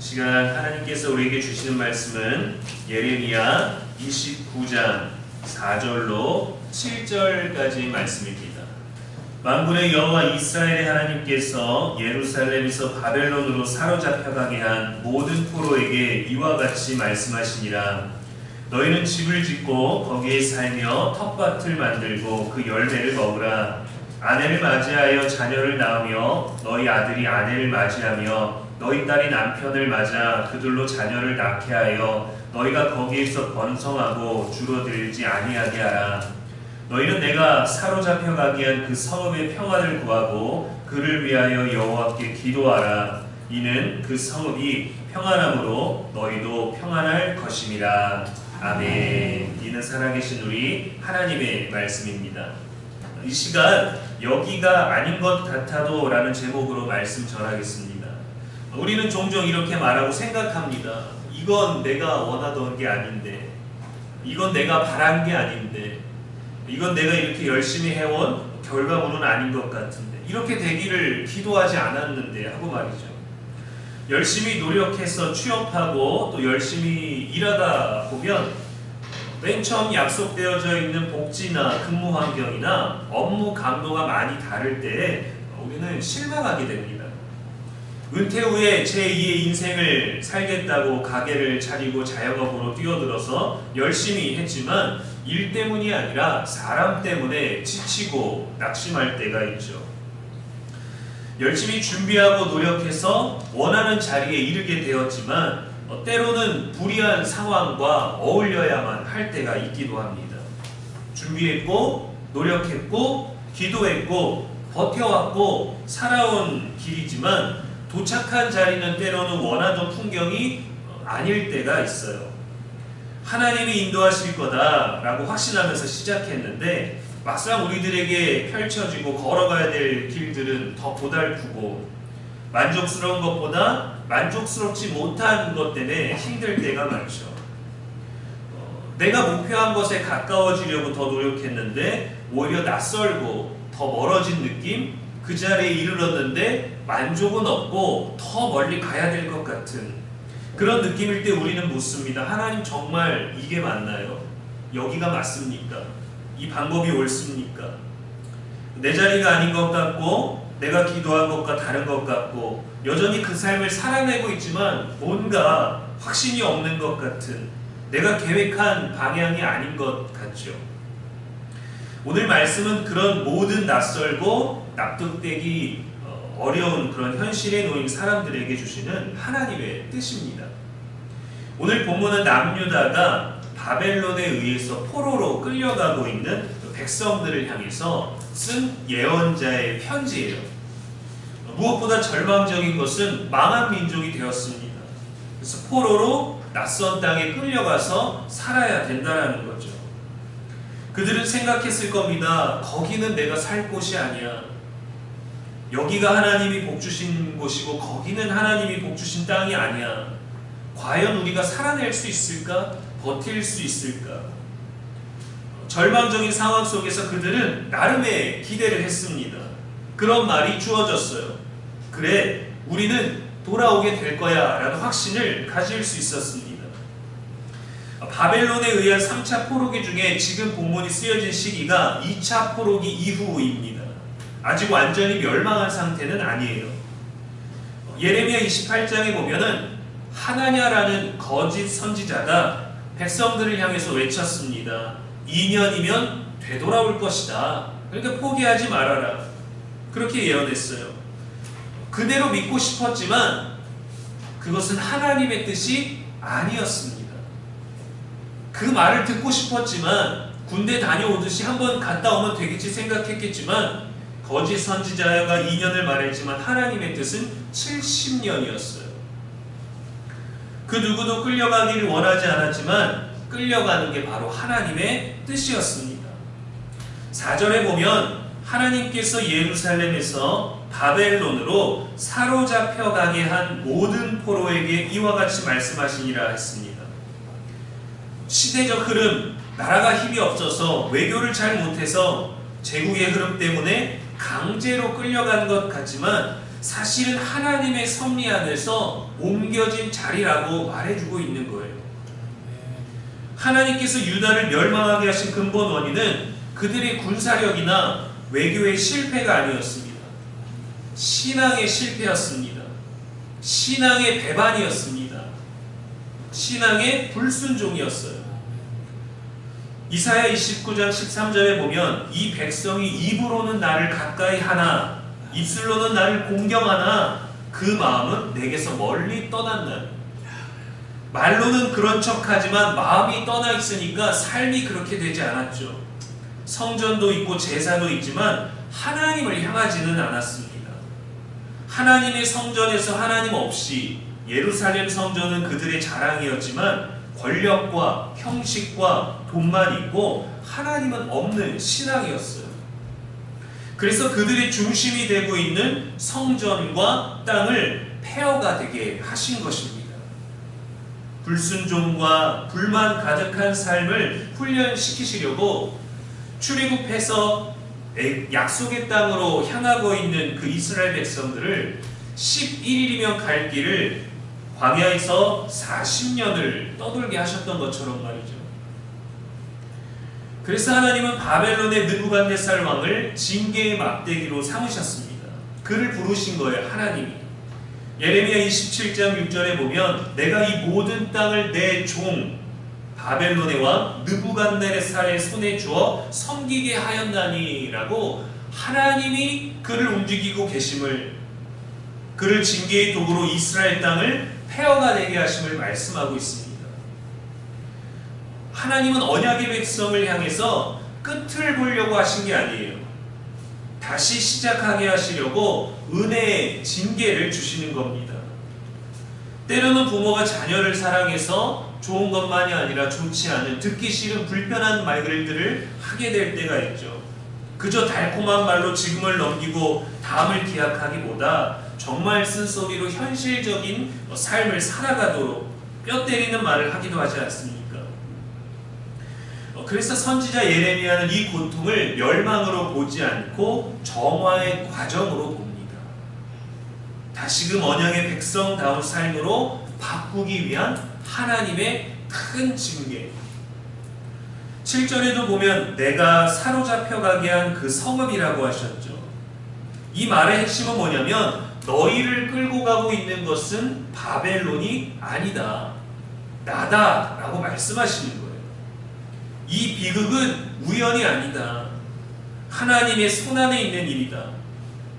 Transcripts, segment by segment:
시간 하나님께서 우리에게 주시는 말씀은 예레미야 29장 4절로 7절까지 말씀입니다. 만군의 여호와 이스라엘의 하나님께서 예루살렘에서 바벨론으로 사로잡혀가게 한 모든 포로에게 이와 같이 말씀하시니라. 너희는 집을 짓고 거기에 살며 텃밭을 만들고 그 열매를 먹으라. 아내를 맞이하여 자녀를 낳으며 너희 아들이 아내를 맞이하며 너희 딸이 남편을 맞아 그들로 자녀를 낳게 하여 너희가 거기에서 번성하고 줄어들지 아니하게 하라. 너희는 내가 사로잡혀 가게 한 그 성읍의 평안을 구하고 그를 위하여 여호와께 기도하라. 이는 그 성읍이 평안함으로 너희도 평안할 것임이라. 아멘. 이는 살아계신 우리 하나님의 말씀입니다. 이 시간 여기가 아닌 것 같아도 라는 제목으로 말씀 전하겠습니다. 우리는 종종 이렇게 말하고 생각합니다. 이건 내가 원하던 게 아닌데, 이건 내가 바란 게 아닌데, 이건 내가 이렇게 열심히 해온 결과물은 아닌 것 같은데, 이렇게 되기를 기도하지 않았는데 하고 말이죠. 열심히 노력해서 취업하고 또 열심히 일하다 보면 맨 처음 약속되어져 있는 복지나 근무 환경이나 업무 강도가 많이 다를 때에 우리는 실망하게 됩니다. 은퇴 후에 제2의 인생을 살겠다고 가게를 차리고 자영업으로 뛰어들어서 열심히 했지만 일 때문이 아니라 사람 때문에 지치고 낙심할 때가 있죠. 열심히 준비하고 노력해서 원하는 자리에 이르게 되었지만 때로는 불리한 상황과 어울려야만 할 때가 있기도 합니다. 준비했고 노력했고 기도했고 버텨왔고 살아온 길이지만 도착한 자리는 때로는 원하던 풍경이 아닐 때가 있어요. 하나님이 인도하실 거다라고 확신하면서 시작했는데 막상 우리들에게 펼쳐지고 걸어가야 될 길들은 더 고달프고 만족스러운 것보다 만족스럽지 못한 것 때문에 힘들 때가 많죠. 내가 목표한 것에 가까워지려고 더 노력했는데 오히려 낯설고 더 멀어진 느낌? 그 자리에 이르렀는데 만족은 없고 더 멀리 가야 될 것 같은 그런 느낌일 때 우리는 묻습니다. 하나님 정말 이게 맞나요? 여기가 맞습니까? 이 방법이 옳습니까? 내 자리가 아닌 것 같고 내가 기도한 것과 다른 것 같고 여전히 그 삶을 살아내고 있지만 뭔가 확신이 없는 것 같은 내가 계획한 방향이 아닌 것 같죠. 오늘 말씀은 그런 모든 낯설고 납득되기 어려운 그런 현실에 놓인 사람들에게 주시는 하나님의 뜻입니다. 오늘 본문은 남유다가 바벨론에 의해서 포로로 끌려가고 있는 백성들을 향해서 쓴 예언자의 편지예요. 무엇보다 절망적인 것은 망한 민족이 되었습니다. 그래서 포로로 낯선 땅에 끌려가서 살아야 된다는 거죠. 그들은 생각했을 겁니다. 거기는 내가 살 곳이 아니야. 여기가 하나님이 복주신 곳이고 거기는 하나님이 복주신 땅이 아니야. 과연 우리가 살아낼 수 있을까? 버틸 수 있을까? 절망적인 상황 속에서 그들은 나름의 기대를 했습니다. 그런 말이 주어졌어요. 그래, 우리는 돌아오게 될 거야 라는 확신을 가질 수 있었습니다. 바벨론에 의한 3차 포로기 중에 지금 본문이 쓰여진 시기가 2차 포로기 이후입니다. 아직 완전히 멸망한 상태는 아니에요. 예레미야 28장에 보면은 하나냐라는 거짓 선지자가 백성들을 향해서 외쳤습니다. 2년이면 되돌아올 것이다. 그러니까 포기하지 말아라. 그렇게 예언했어요. 그대로 믿고 싶었지만 그것은 하나님의 뜻이 아니었습니다. 그 말을 듣고 싶었지만 군대 다녀오듯이 한번 갔다 오면 되겠지 생각했겠지만 거짓 선지자가 2년을 말했지만 하나님의 뜻은 70년이었어요. 그 누구도 끌려가기를 원하지 않았지만 끌려가는 게 바로 하나님의 뜻이었습니다. 4절에 보면 하나님께서 예루살렘에서 바벨론으로 사로잡혀 가게 한 모든 포로에게 이와 같이 말씀하시니라 했습니다. 시대적 흐름, 나라가 힘이 없어서 외교를 잘 못해서 제국의 흐름 때문에 강제로 끌려간 것 같지만 사실은 하나님의 섭리 안에서 옮겨진 자리라고 말해주고 있는 거예요. 하나님께서 유다를 멸망하게 하신 근본 원인은 그들의 군사력이나 외교의 실패가 아니었습니다. 신앙의 실패였습니다. 신앙의 배반이었습니다. 신앙의 불순종이었어요. 이사야 29장 13절에 보면 이 백성이 입으로는 나를 가까이 하나 입술로는 나를 공경하나 그 마음은 내게서 멀리 떠났나니. 말로는 그런 척하지만 마음이 떠나 있으니까 삶이 그렇게 되지 않았죠. 성전도 있고 제사도 있지만 하나님을 향하지는 않았습니다. 하나님의 성전에서 하나님 없이 예루살렘 성전은 그들의 자랑이었지만 권력과 형식과 돈만 있고 하나님은 없는 신앙이었어요. 그래서 그들의 중심이 되고 있는 성전과 땅을 폐허가 되게 하신 것입니다. 불순종과 불만 가득한 삶을 훈련시키시려고 출애굽해서 약속의 땅으로 향하고 있는 그 이스라엘 백성들을 11일이면 갈 길을 광야에서 40년을 떠돌게 하셨던 것처럼 말이죠. 그래서 하나님은 바벨론의 느부갓네살 왕을 징계의 막대기로 삼으셨습니다. 그를 부르신 거예요, 하나님이. 예레미야 27장 6절에 보면 내가 이 모든 땅을 내 종 바벨론의 왕 느부갓네살의 손에 주어 섬기게 하였나니 라고 하나님이 그를 움직이고 계심을, 그를 징계의 도구로 이스라엘 땅을 폐허가 되게 하심을 말씀하고 있습니다. 하나님은 언약의 백성을 향해서 끝을 보려고 하신 게 아니에요. 다시 시작하게 하시려고 은혜의 징계를 주시는 겁니다. 때로는 부모가 자녀를 사랑해서 좋은 것만이 아니라 좋지 않은, 듣기 싫은 불편한 말들을 하게 될 때가 있죠. 그저 달콤한 말로 지금을 넘기고 다음을 기약하기보다 정말 쓴소리로 현실적인 삶을 살아가도록 뼈 때리는 말을 하기도 하지 않습니까? 그래서 선지자 예레미야는 이 고통을 멸망으로 보지 않고 정화의 과정으로 봅니다. 다시금 언약의 백성다운 삶으로 바꾸기 위한 하나님의 큰 징계. 7절에도 보면 내가 사로잡혀가게 한 그 성읍이라고 하셨죠. 이 말의 핵심은 뭐냐면 너희를 끌고 가고 있는 것은 바벨론이 아니다, 나다 라고 말씀하시는 거예요. 이 비극은 우연이 아니다. 하나님의 손안에 있는 일이다.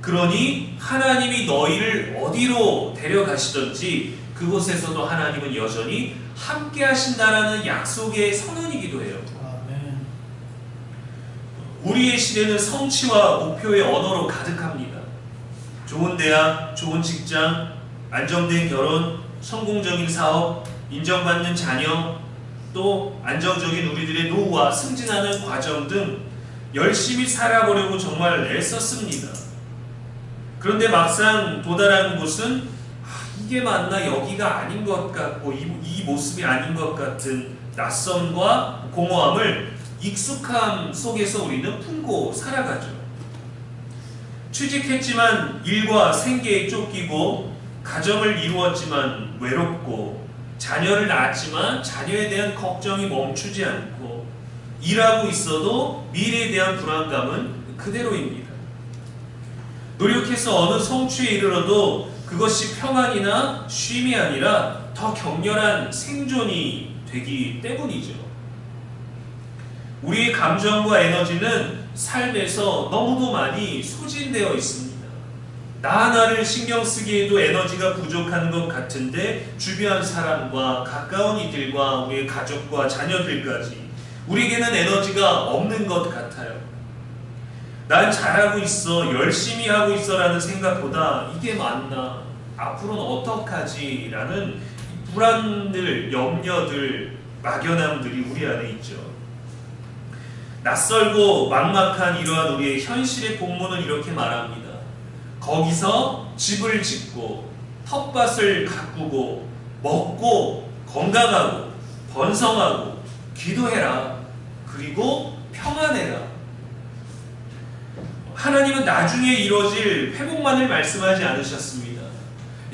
그러니 하나님이 너희를 어디로 데려가시든지 그곳에서도 하나님은 여전히 함께 하신다라는 약속의 선언이기도 해요. 아멘. 우리의 시대는 성취와 목표의 언어로 가득합니다. 좋은 대학, 좋은 직장, 안정된 결혼, 성공적인 사업, 인정받는 자녀, 또 안정적인 우리들의 노후와 승진하는 과정 등 열심히 살아보려고 정말 애썼습니다. 그런데 막상 도달하는 곳은 이게 맞나, 여기가 아닌 것 같고 이 모습이 아닌 것 같은 낯섦과 공허함을 익숙함 속에서 우리는 품고 살아가죠. 취직했지만 일과 생계에 쫓기고, 가정을 이루었지만 외롭고, 자녀를 낳았지만 자녀에 대한 걱정이 멈추지 않고, 일하고 있어도 미래에 대한 불안감은 그대로입니다. 노력해서 어느 성취에 이르러도 그것이 평안이나 쉼이 아니라 더 격렬한 생존이 되기 때문이죠. 우리의 감정과 에너지는 삶에서 너무도 많이 소진되어 있습니다. 나 하나를 신경 쓰기에도 에너지가 부족한 것 같은데 주변 사람과 가까운 이들과 우리의 가족과 자녀들까지 우리에게는 에너지가 없는 것 같아요. 난 잘하고 있어, 열심히 하고 있어 라는 생각보다 이게 맞나, 앞으로는 어떡하지 라는 불안들, 염려들, 막연함들이 우리 안에 있죠. 낯설고 막막한 이러한 우리의 현실의 본문은 이렇게 말합니다. 거기서 집을 짓고 텃밭을 가꾸고 먹고 건강하고 번성하고 기도해라. 그리고 평안해라. 하나님은 나중에 이루어질 회복만을 말씀하지 않으셨습니다.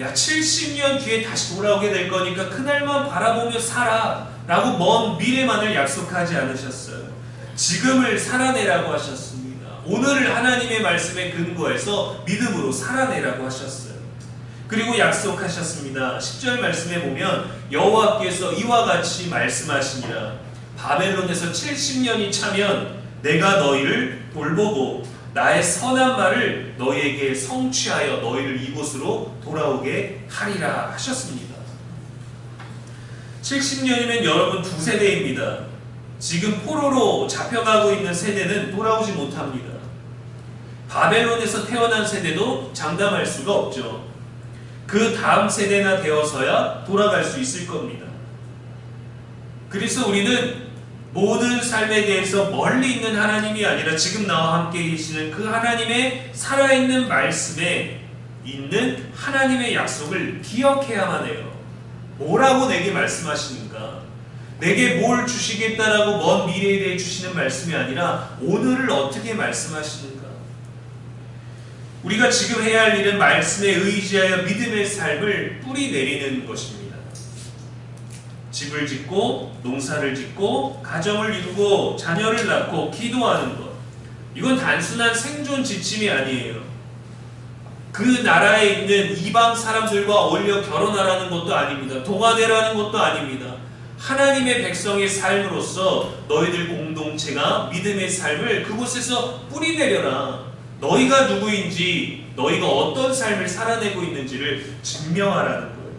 야, 70년 뒤에 다시 돌아오게 될 거니까 그날만 바라보며 살아 라고 먼 미래만을 약속하지 않으셨어요. 지금을 살아내라고 하셨습니다. 오늘을 하나님의 말씀에 근거해서 믿음으로 살아내라고 하셨어요. 그리고 약속하셨습니다. 10절 말씀에 보면 여호와께서 이와 같이 말씀하시니라. 바벨론에서 70년이 차면 내가 너희를 돌보고 나의 선한 말을 너희에게 성취하여 너희를 이곳으로 돌아오게 하리라 하셨습니다. 70년이면 여러분 두 세대입니다. 지금 포로로 잡혀가고 있는 세대는 돌아오지 못합니다. 바벨론에서 태어난 세대도 장담할 수가 없죠. 그 다음 세대나 되어서야 돌아갈 수 있을 겁니다. 그래서 우리는 모든 삶에 대해서 멀리 있는 하나님이 아니라 지금 나와 함께 계시는 그 하나님의 살아있는 말씀에 있는 하나님의 약속을 기억해야만 해요. 뭐라고 내게 말씀하시는가? 내게 뭘 주시겠다라고 먼 미래에 대해 주시는 말씀이 아니라 오늘을 어떻게 말씀하시는가? 우리가 지금 해야 할 일은 말씀에 의지하여 믿음의 삶을 뿌리 내리는 것입니다. 집을 짓고 농사를 짓고 가정을 이루고 자녀를 낳고 기도하는 것, 이건 단순한 생존 지침이 아니에요. 그 나라에 있는 이방 사람들과 어울려 결혼하라는 것도 아닙니다. 동화되라는 것도 아닙니다. 하나님의 백성의 삶으로서 너희들 공동체가 믿음의 삶을 그곳에서 뿌리 내려라. 너희가 누구인지, 너희가 어떤 삶을 살아내고 있는지를 증명하라는 거예요.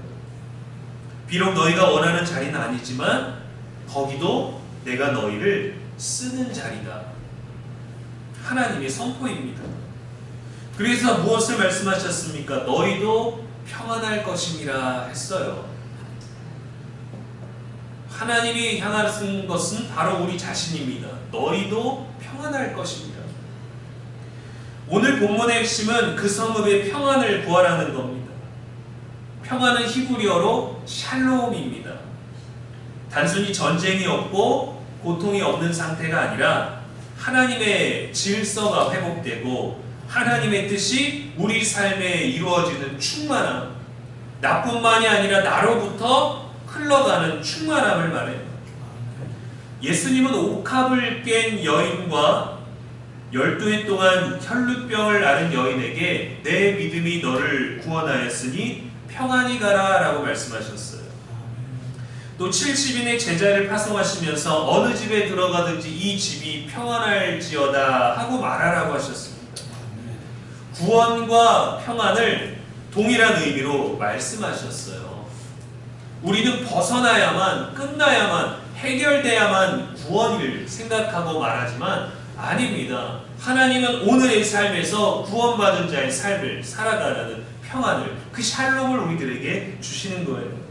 비록 너희가 원하는 자리는 아니지만 거기도 내가 너희를 쓰는 자리다. 하나님의 선포입니다. 그래서 무엇을 말씀하셨습니까? 너희도 평안할 것임이라 했어요. 하나님이 향하신 것은 바로 우리 자신입니다. 너희도 평안할 것입니다. 오늘 본문의 핵심은 그 성읍의 평안을 구하라는 겁니다. 평안은 히브리어로 샬롬입니다. 단순히 전쟁이 없고 고통이 없는 상태가 아니라 하나님의 질서가 회복되고 하나님의 뜻이 우리 삶에 이루어지는 충만함, 나뿐만이 아니라 나로부터 흘러가는 충만함을 말해요. 예수님은 옥합을 깬 여인과 12해 동안 혈루병을 앓은 여인에게 내 믿음이 너를 구원하였으니 평안히 가라 라고 말씀하셨어요. 또 70인의 제자를 파송하시면서 어느 집에 들어가든지 이 집이 평안할지어다 하고 말하라고 하셨습니다. 구원과 평안을 동일한 의미로 말씀하셨어요. 우리는 벗어나야만, 끝나야만, 해결돼야만 구원을 생각하고 말하지만 아닙니다. 하나님은 오늘의 삶에서 구원받은 자의 삶을 살아가라는 평안을, 그 샬롬을 우리들에게 주시는 거예요.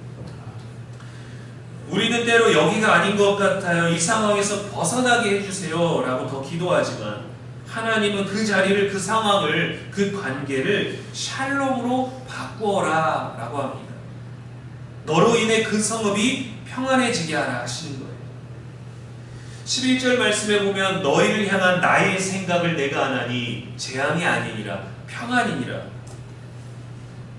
우리는 때로 여기가 아닌 것 같아요, 이 상황에서 벗어나게 해주세요 라고 더 기도하지만 하나님은 그 자리를, 그 상황을, 그 관계를 샬롬으로 바꾸어라 라고 합니다. 너로 인해 그 성읍이 평안해지게 하라 하시는 거예요. 11절 말씀에 보면 너희를 향한 나의 생각을 내가 아나니 재앙이 아니니라 평안이니라,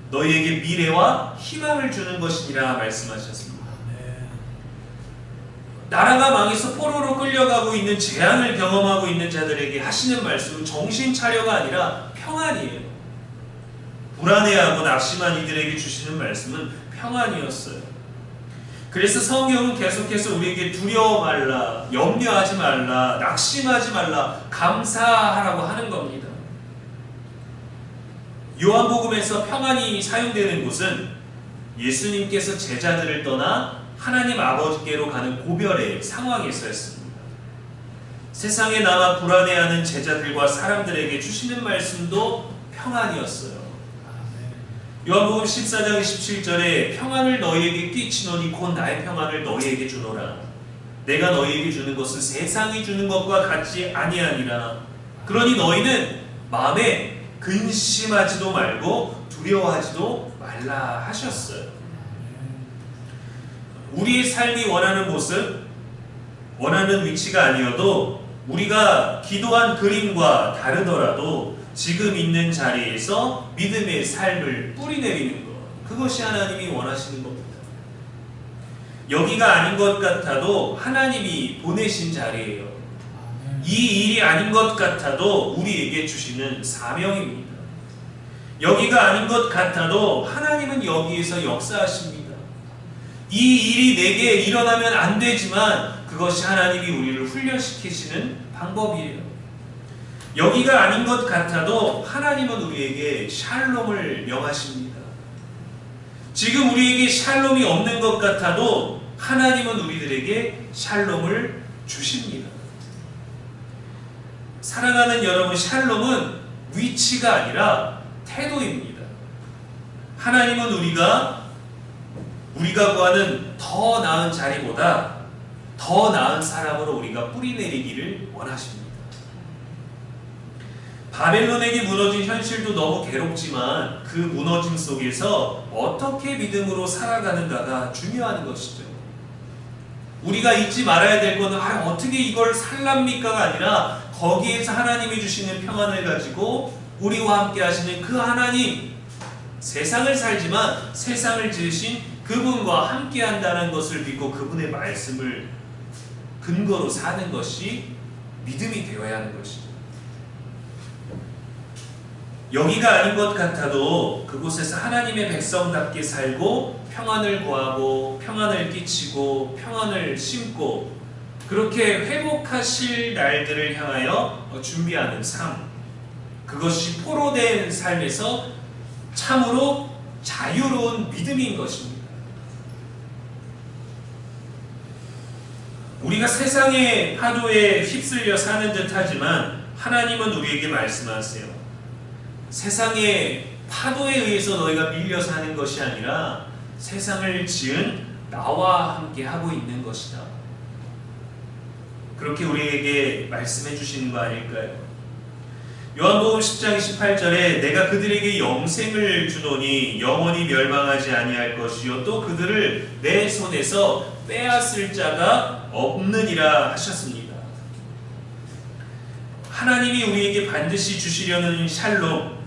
너희에게 미래와 희망을 주는 것이니라 말씀하셨습니다. 나라가 망해서 포로로 끌려가고 있는, 재앙을 경험하고 있는 자들에게 하시는 말씀은 정신 차려가 아니라 평안이에요. 불안해하고 낙심한 이들에게 주시는 말씀은 평안이었어요. 그래서 성경은 계속해서 우리에게 두려워 말라, 염려하지 말라, 낙심하지 말라, 감사하라고 하는 겁니다. 요한복음에서 평안이 사용되는 곳은 예수님께서 제자들을 떠나 하나님 아버지께로 가는 고별의 상황에서였습니다. 세상에 남아 불안해하는 제자들과 사람들에게 주시는 말씀도 평안이었어요. 요한복음 14장 17절에 평안을 너희에게 끼치노니 곧 나의 평안을 너희에게 주노라. 내가 너희에게 주는 것은 세상이 주는 것과 같지 아니하니라. 그러니 너희는 마음에 근심하지도 말고 두려워하지도 말라 하셨어요. 우리의 삶이 원하는 모습, 원하는 위치가 아니어도 우리가 기도한 그림과 다르더라도 지금 있는 자리에서 믿음의 삶을 뿌리내리는 것, 그것이 하나님이 원하시는 겁니다. 여기가 아닌 것 같아도 하나님이 보내신 자리예요. 이 일이 아닌 것 같아도 우리에게 주시는 사명입니다. 여기가 아닌 것 같아도 하나님은 여기에서 역사하십니다. 이 일이 내게 일어나면 안 되지만 그것이 하나님이 우리를 훈련시키시는 방법이에요. 여기가 아닌 것 같아도 하나님은 우리에게 샬롬을 명하십니다. 지금 우리에게 샬롬이 없는 것 같아도 하나님은 우리들에게 샬롬을 주십니다. 사랑하는 여러분, 샬롬은 위치가 아니라 태도입니다. 하나님은 우리가 구하는 더 나은 자리보다 더 나은 사람으로 우리가 뿌리내리기를 원하십니다. 바벨론에게 무너진 현실도 너무 괴롭지만 그 무너짐 속에서 어떻게 믿음으로 살아가는가가 중요한 것이죠. 우리가 잊지 말아야 될 것은 어떻게 이걸 살랍니까가 아니라 거기에서 하나님이 주시는 평안을 가지고 우리와 함께 하시는 그 하나님, 세상을 살지만 세상을 지으신 그분과 함께 한다는 것을 믿고 그분의 말씀을 근거로 사는 것이 믿음이 되어야 하는 것이죠. 여기가 아닌 것 같아도 그곳에서 하나님의 백성답게 살고 평안을 구하고 평안을 끼치고 평안을 심고 그렇게 회복하실 날들을 향하여 준비하는 삶, 그것이 포로된 삶에서 참으로 자유로운 믿음인 것입니다. 우리가 세상의 파도에 휩쓸려 사는 듯 하지만 하나님은 우리에게 말씀하세요. 세상의 파도에 의해서 너희가 밀려 사는 것이 아니라 세상을 지은 나와 함께 하고 있는 것이다. 그렇게 우리에게 말씀해 주시는 거 아닐까요? 요한복음 10장 28절에 내가 그들에게 영생을 주노니 영원히 멸망하지 아니할 것이요 또 그들을 내 손에서 빼앗을 자가 없느니라 하셨습니다. 하나님이 우리에게 반드시 주시려는 샬롬,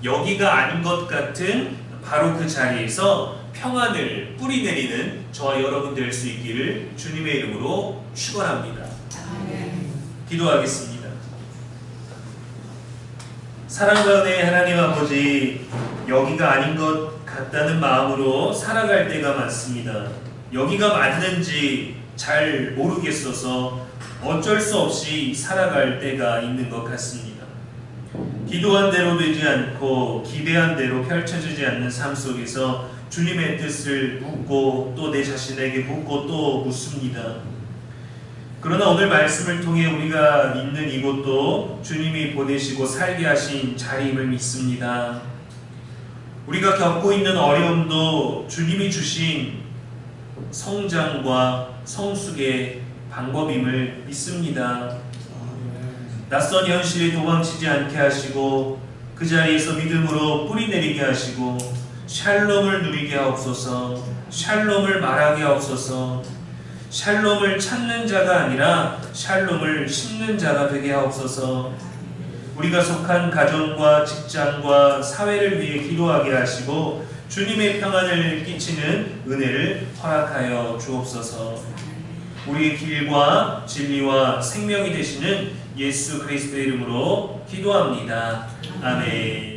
여기가 아닌 것 같은 바로 그 자리에서 평안을 뿌리내리는 저와 여러분 될 수 있기를 주님의 이름으로 축원합니다. 기도하겠습니다. 사랑과 은혜의 하나님 아버지, 여기가 아닌 것 같다는 마음으로 살아갈 때가 많습니다. 여기가 맞는지 잘 모르겠어서 어쩔 수 없이 살아갈 때가 있는 것 같습니다. 기도한 대로 되지 않고 기대한 대로 펼쳐지지 않는 삶 속에서 주님의 뜻을 묻고 또 내 자신에게 묻고 또 묻습니다. 그러나 오늘 말씀을 통해 우리가 있는 이곳도 주님이 보내시고 살게 하신 자리임을 믿습니다. 우리가 겪고 있는 어려움도 주님이 주신 성장과 성숙의 방법임을 믿습니다. 낯선 현실에 도망치지 않게 하시고 그 자리에서 믿음으로 뿌리내리게 하시고 샬롬을 누리게 하옵소서. 샬롬을 말하게 하옵소서. 샬롬을 찾는 자가 아니라 샬롬을 심는 자가 되게 하옵소서. 우리가 속한 가정과 직장과 사회를 위해 기도하게 하시고 주님의 평안을 끼치는 은혜를 허락하여 주옵소서. 우리의 길과 진리와 생명이 되시는 예수 그리스도의 이름으로 기도합니다. 아멘.